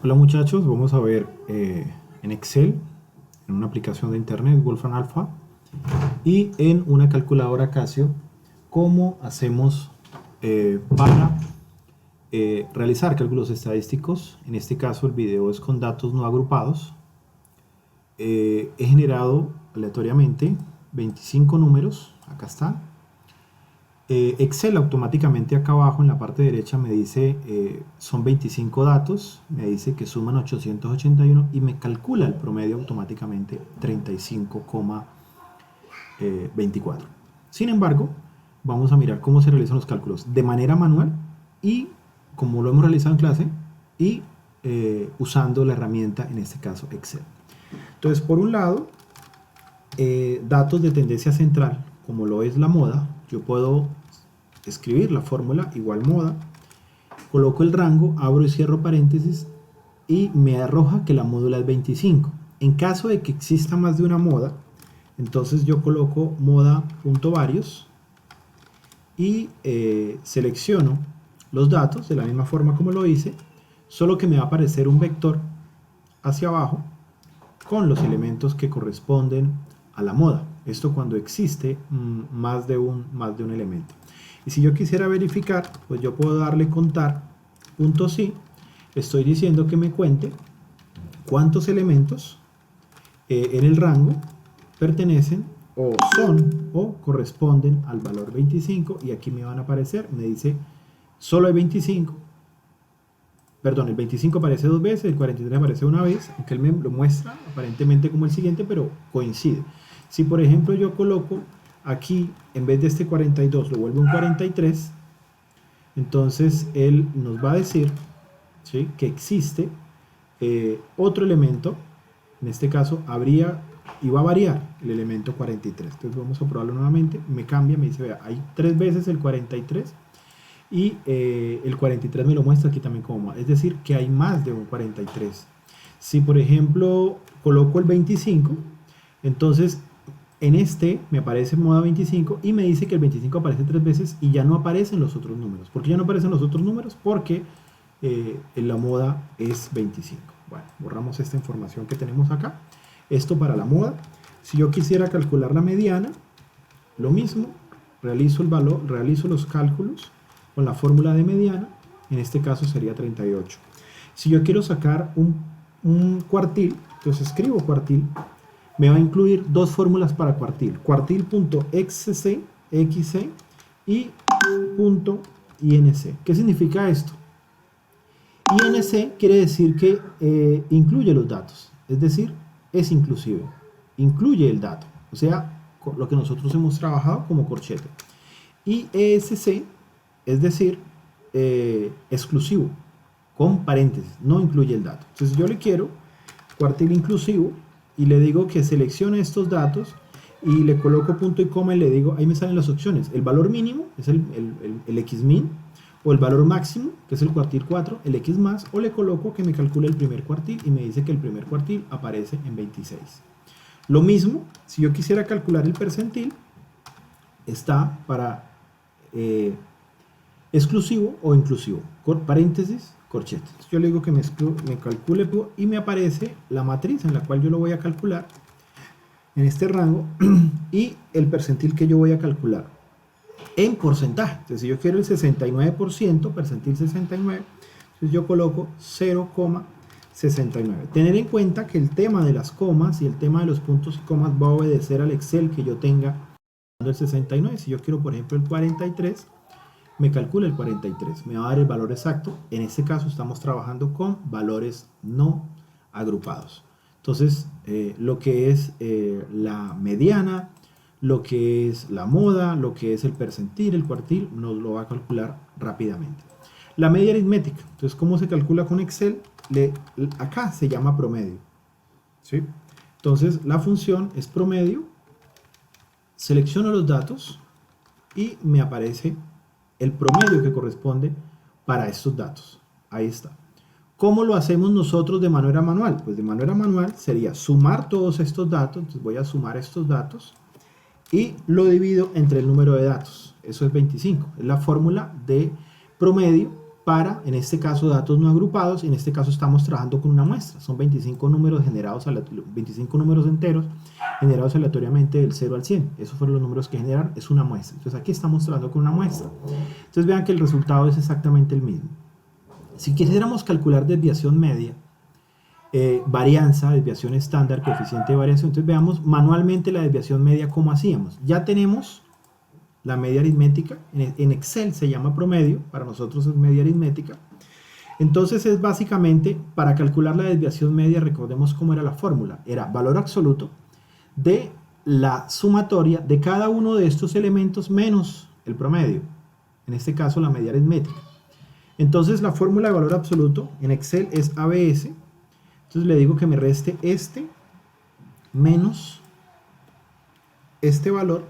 Hola muchachos, vamos a ver en Excel, en una aplicación de internet, Wolfram Alpha, y en una calculadora Casio, cómo hacemos para realizar cálculos estadísticos. En este caso el video es con datos no agrupados. He generado aleatoriamente 25 números, acá está. Excel automáticamente acá abajo en la parte derecha me dice son 25 datos, me dice que suman 881 y me calcula el promedio automáticamente 35,24. Sin embargo, vamos a mirar cómo se realizan los cálculos de manera manual y como lo hemos realizado en clase y usando la herramienta, en este caso Excel. Entonces, por un lado, datos de tendencia central, como lo es la moda, yo puedo escribir la fórmula igual moda, coloco el rango, abro y cierro paréntesis y me arroja que la módula es 25. En caso de que exista más de una moda, entonces yo coloco moda.varios y selecciono los datos de la misma forma como lo hice, solo que me va a aparecer un vector hacia abajo con los elementos que corresponden a la moda. Esto cuando existe más de un elemento. Y si yo quisiera verificar, pues yo puedo darle contar, punto sí, estoy diciendo que me cuente cuántos elementos en el rango pertenecen o son o corresponden al valor 25 y aquí me van a aparecer, me dice solo hay 25, perdón, el 25 aparece dos veces, el 43 aparece una vez, aunque él me lo muestra aparentemente como el siguiente, pero coincide. Si por ejemplo yo coloco aquí, en vez de este 42, lo vuelvo un 43, entonces él nos va a decir, ¿sí?, que existe otro elemento, en este caso iba a variar el elemento 43. Entonces vamos a probarlo nuevamente, me cambia, me dice, vea, hay tres veces el 43 y el 43 me lo muestra aquí también como más, es decir, que hay más de un 43. Si por ejemplo coloco el 25, entonces en este me aparece moda 25 y me dice que el 25 aparece tres veces y ya no aparecen los otros números. ¿Por qué ya no aparecen los otros números? Porque la moda es 25. Bueno, borramos esta información que tenemos acá. Esto para la moda. Si yo quisiera calcular la mediana, lo mismo, realizo el valor, realizo los cálculos con la fórmula de mediana, en este caso sería 38. Si yo quiero sacar un cuartil, entonces escribo cuartil, me va a incluir dos fórmulas para cuartil, cuartil.xc y .inc. ¿Qué significa esto? INC quiere decir que incluye los datos, es decir, es inclusivo, incluye el dato, o sea, lo que nosotros hemos trabajado como corchete. Y ESC, es decir, exclusivo, con paréntesis, no incluye el dato. Entonces yo le quiero cuartil inclusivo y le digo que seleccione estos datos y le coloco punto y coma y le digo, ahí me salen las opciones, el valor mínimo es el xmin, o el valor máximo, que es el cuartil 4, el x más, o le coloco que me calcule el primer cuartil y me dice que el primer cuartil aparece en 26. Lo mismo, si yo quisiera calcular el percentil, está para exclusivo o inclusivo, paréntesis, corchete. Entonces yo le digo que me calcule y me aparece la matriz en la cual yo lo voy a calcular en este rango y el percentil que yo voy a calcular en porcentaje. Entonces si yo quiero el 69%, percentil 69, entonces yo coloco 0,69. Tener en cuenta que el tema de las comas y el tema de los puntos y comas va a obedecer al Excel que yo tenga el 69. Si yo quiero por ejemplo el 43, me calcula el 43, me va a dar el valor exacto. En este caso estamos trabajando con valores no agrupados. Entonces lo que es la mediana, lo que es la moda, lo que es el percentil, el cuartil, nos lo va a calcular rápidamente. La media aritmética, entonces ¿cómo se calcula con Excel? Acá se llama promedio, ¿sí? Entonces la función es promedio, selecciono los datos y me aparece el promedio que corresponde para estos datos. Ahí está. ¿Cómo lo hacemos nosotros de manera manual? Pues de manera manual sería sumar todos estos datos, entonces voy a sumar estos datos y lo divido entre el número de datos, eso es 25, es la fórmula de promedio para, en este caso, datos no agrupados. En este caso estamos trabajando con una muestra. Son 25 números generados, 25 números enteros generados aleatoriamente del 0 al 100. Esos fueron los números que generaron. Es una muestra. Entonces aquí estamos trabajando con una muestra. Entonces vean que el resultado es exactamente el mismo. Si quisiéramos calcular desviación media, varianza, desviación estándar, coeficiente de variación, entonces veamos manualmente la desviación media, ¿cómo hacíamos? Ya tenemos la media aritmética, en Excel se llama promedio, para nosotros es media aritmética. Entonces es básicamente, para calcular la desviación media, recordemos cómo era la fórmula, era valor absoluto de la sumatoria de cada uno de estos elementos menos el promedio, en este caso la media aritmética. Entonces la fórmula de valor absoluto en Excel es ABS. Entonces le digo que me reste este menos este valor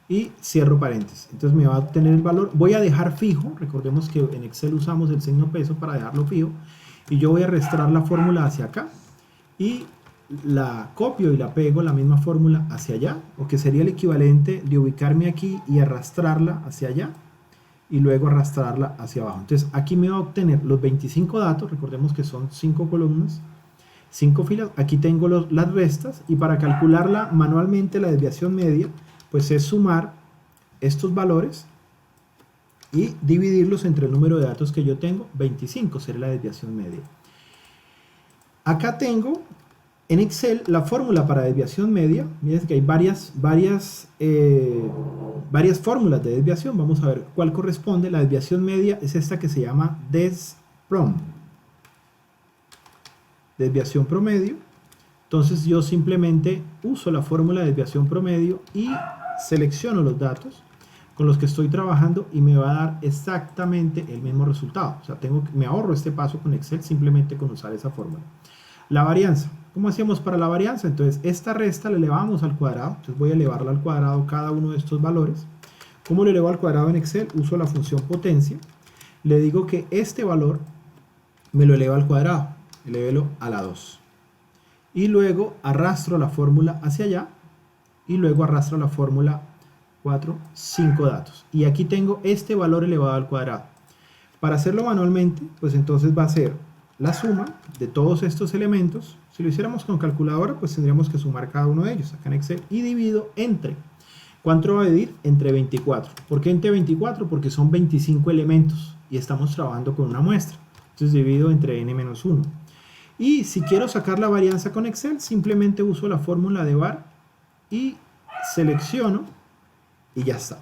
y cierro paréntesis. Entonces me va a obtener el valor. Voy a dejar fijo, recordemos que en Excel usamos el signo peso para dejarlo fijo, y yo voy a arrastrar la fórmula hacia acá y la copio y la pego la misma fórmula hacia allá, o que sería el equivalente de ubicarme aquí y arrastrarla hacia allá y luego arrastrarla hacia abajo. Entonces aquí me va a obtener los 25 datos, recordemos que son 5 columnas, 5 filas. Aquí tengo las restas, y para calcularla manualmente la desviación media, pues es sumar estos valores y dividirlos entre el número de datos que yo tengo. 25 será la desviación media. Acá tengo en Excel la fórmula para desviación media. Miren que hay varias fórmulas de desviación. Vamos a ver cuál corresponde. La desviación media es esta que se llama DESPROM, desviación promedio. Entonces yo simplemente uso la fórmula de desviación promedio y selecciono los datos con los que estoy trabajando, y me va a dar exactamente el mismo resultado. O sea, me ahorro este paso con Excel simplemente con usar esa fórmula. La varianza. ¿Cómo hacíamos para la varianza? Entonces esta resta la elevamos al cuadrado. Entonces voy a elevarla al cuadrado cada uno de estos valores. ¿Cómo lo elevo al cuadrado en Excel? Uso la función potencia. Le digo que este valor me lo eleva al cuadrado. Elévelo a la 2. Y luego arrastro la fórmula hacia allá, y luego arrastro la fórmula 4, 5 datos. Y aquí tengo este valor elevado al cuadrado. Para hacerlo manualmente, pues entonces va a ser la suma de todos estos elementos. Si lo hiciéramos con calculadora, pues tendríamos que sumar cada uno de ellos acá en Excel, y divido entre, ¿cuánto va a dividir? Entre 24. ¿Por qué entre 24? Porque son 25 elementos y estamos trabajando con una muestra. Entonces divido entre n-1. Y si quiero sacar la varianza con Excel, simplemente uso la fórmula de var y selecciono, y ya está.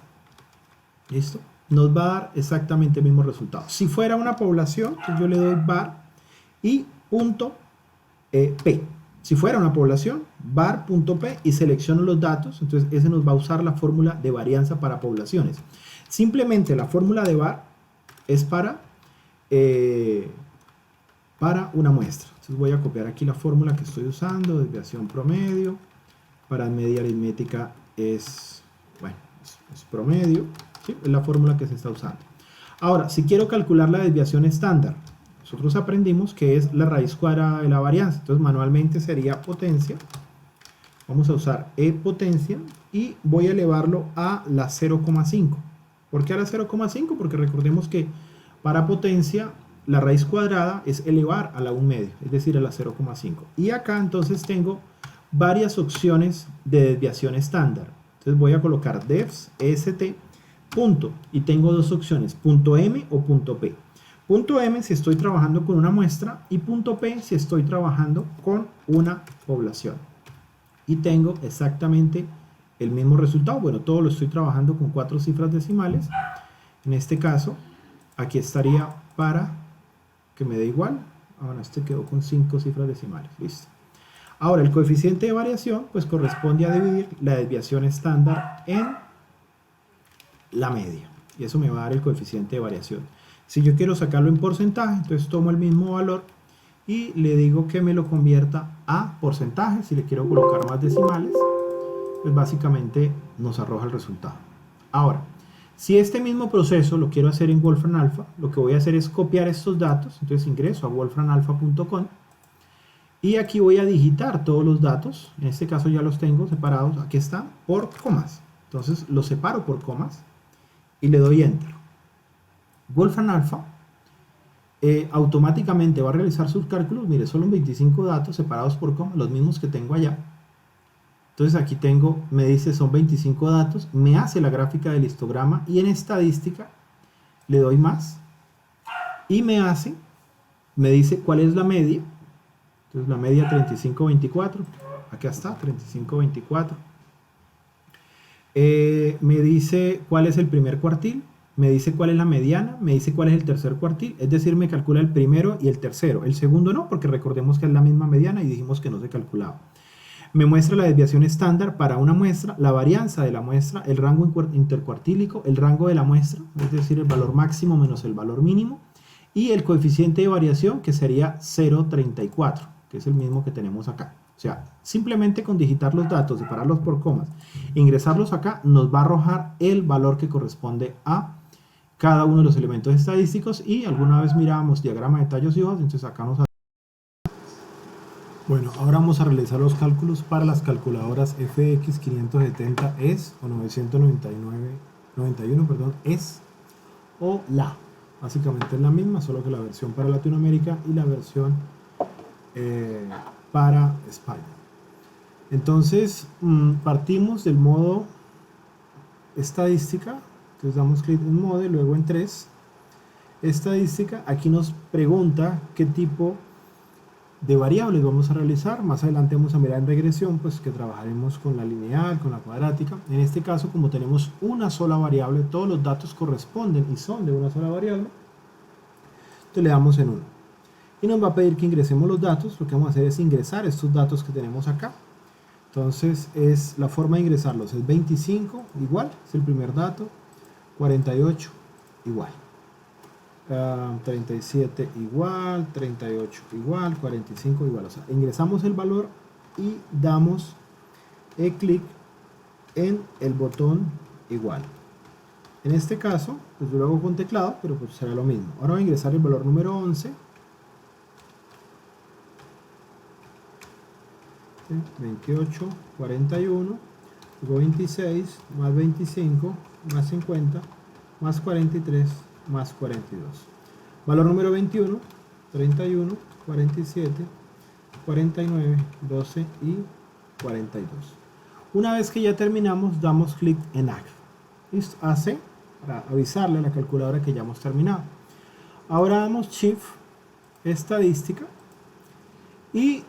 ¿Listo? Nos va a dar exactamente el mismo resultado. Si fuera una población, pues yo le doy var y punto p. Si fuera una población, var.p, y selecciono los datos. Entonces ese nos va a usar la fórmula de varianza para poblaciones. Simplemente la fórmula de var es para una muestra. Entonces voy a copiar aquí la fórmula que estoy usando, desviación promedio. Para media aritmética es promedio, ¿sí? Es la fórmula que se está usando. Ahora, si quiero calcular la desviación estándar, nosotros aprendimos que es la raíz cuadrada de la varianza. Entonces manualmente sería potencia. Vamos a usar potencia y voy a elevarlo a la 0,5. ¿Por qué a la 0,5? Porque recordemos que para potencia la raíz cuadrada es elevar a la 1/2, es decir, a la 0,5. Y acá entonces tengo varias opciones de desviación estándar. Entonces voy a colocar defs, est, punto, y tengo dos opciones, punto m o punto p. Punto m si estoy trabajando con una muestra, y punto p si estoy trabajando con una población. Y tengo exactamente el mismo resultado. Bueno, todo lo estoy trabajando con 4 cifras decimales. En este caso, aquí estaría para que me dé igual. Ahora este quedó con 5 cifras decimales. Listo. Ahora, el coeficiente de variación pues corresponde a dividir la desviación estándar en la media. Y eso me va a dar el coeficiente de variación. Si yo quiero sacarlo en porcentaje, entonces tomo el mismo valor y le digo que me lo convierta a porcentaje. Si le quiero colocar más decimales, pues básicamente nos arroja el resultado. Ahora, si este mismo proceso lo quiero hacer en Wolfram Alpha, lo que voy a hacer es copiar estos datos. Entonces ingreso a wolframalpha.com. Y aquí voy a digitar todos los datos. En este caso ya los tengo separados. Aquí están por comas. Entonces los separo por comas y le doy Enter. Wolfram Alpha automáticamente va a realizar sus cálculos. Mire, solo 25 datos separados por coma, los mismos que tengo allá. Entonces aquí tengo, me dice son 25 datos, me hace la gráfica del histograma y en estadística le doy más y me dice cuál es la media. Entonces la media 35-24, acá está, 35-24. Me dice cuál es el primer cuartil, me dice cuál es la mediana, me dice cuál es el tercer cuartil, es decir, me calcula el primero y el tercero. El segundo no, porque recordemos que es la misma mediana y dijimos que no se calculaba. Me muestra la desviación estándar para una muestra, la varianza de la muestra, el rango intercuartílico, el rango de la muestra, es decir, el valor máximo menos el valor mínimo, y el coeficiente de variación, que sería 0,34, que es el mismo que tenemos acá. O sea, simplemente con digitar los datos, separarlos por comas, ingresarlos acá, nos va a arrojar el valor que corresponde a cada uno de los elementos estadísticos. Y alguna vez mirábamos diagrama de tallos y hojas, entonces acá nos... Bueno, ahora vamos a realizar los cálculos para las calculadoras FX570ES o 991, perdón, ES o LA. Básicamente es la misma, solo que la versión para Latinoamérica y la versión para España. Entonces, partimos del modo estadística. Entonces damos clic en modo, luego en 3, estadística. Aquí nos pregunta qué tipo de variables vamos a realizar. Más adelante vamos a mirar en regresión, pues que trabajaremos con la lineal, con la cuadrática. En este caso, como tenemos una sola variable, todos los datos corresponden y son de una sola variable, entonces le damos en 1 y nos va a pedir que ingresemos los datos. Lo que vamos a hacer es ingresar estos datos que tenemos acá. Entonces la forma de ingresarlos es 25 igual, es el primer dato, 48 igual, 37 igual, 38 igual, 45 igual. O sea, ingresamos el valor y damos clic en el botón igual. En este caso, pues yo lo hago con teclado, pero pues será lo mismo. Ahora voy a ingresar el valor número 11, 28, 41, luego 26, más 25, más 50, más 43, más 42. Valor número 21, 31, 47, 49, 12 y 42. Una vez que ya terminamos, damos clic en AC. Listo, AC, para avisarle a la calculadora que ya hemos terminado. Ahora damos Shift, estadística, y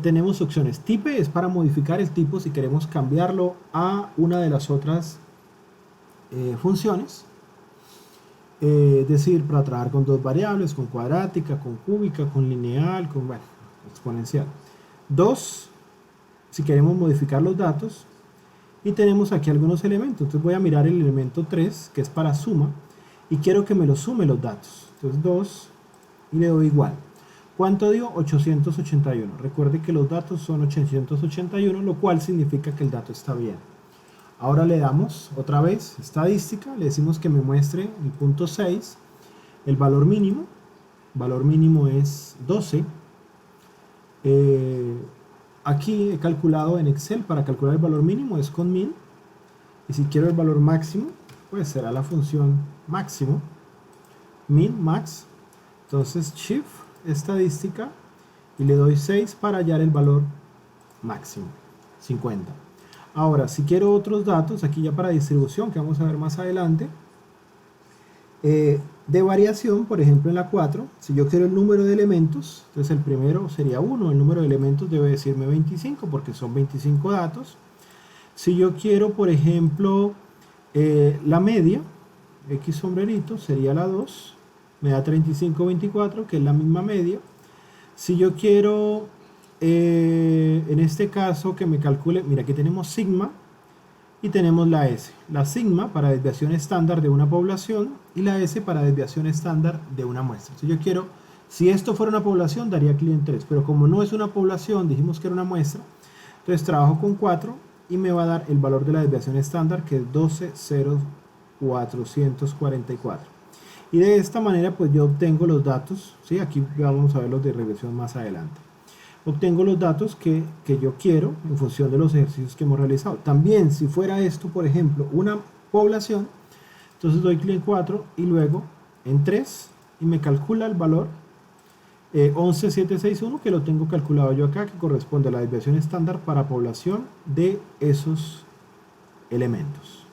tenemos opciones. Type es para modificar el tipo si queremos cambiarlo a una de las otras funciones. Es decir, para trabajar con dos variables, con cuadrática, con cúbica, con lineal, con bueno, exponencial. 2, si queremos modificar los datos. Y tenemos aquí algunos elementos. Entonces voy a mirar el elemento 3, que es para suma, y quiero que me lo sume los datos. Entonces 2 y le doy igual. ¿Cuánto dio? 881. Recuerde que los datos son 881, lo cual significa que el dato está bien. Ahora le damos otra vez estadística, le decimos que me muestre el punto 6, el valor mínimo es 12. Aquí he calculado en Excel, para calcular el valor mínimo es con min, y si quiero el valor máximo, pues será la función máximo, min, max. Entonces Shift, estadística, y le doy 6 para hallar el valor máximo, 50. Ahora, si quiero otros datos, aquí ya para distribución, que vamos a ver más adelante, de variación, por ejemplo en la 4, si yo quiero el número de elementos, entonces el primero sería 1, el número de elementos debe decirme 25, porque son 25 datos. Si yo quiero, por ejemplo, la media, X sombrerito, sería la 2, me da 35-24, que es la misma media. Si yo quiero, en este caso, que me calcule, mira, aquí tenemos sigma y tenemos la S. La sigma para desviación estándar de una población y la S para desviación estándar de una muestra. Si yo quiero, si esto fuera una población, daría clic en 3, pero como no es una población, dijimos que era una muestra, entonces trabajo con 4 y me va a dar el valor de la desviación estándar, que es 12,0444. Y de esta manera pues yo obtengo los datos, ¿sí? Aquí vamos a ver los de regresión más adelante. Obtengo los datos que yo quiero en función de los ejercicios que hemos realizado. También si fuera esto, por ejemplo, una población, entonces doy clic en 4 y luego en 3 y me calcula el valor 11761, que lo tengo calculado yo acá, que corresponde a la desviación estándar para población de esos elementos.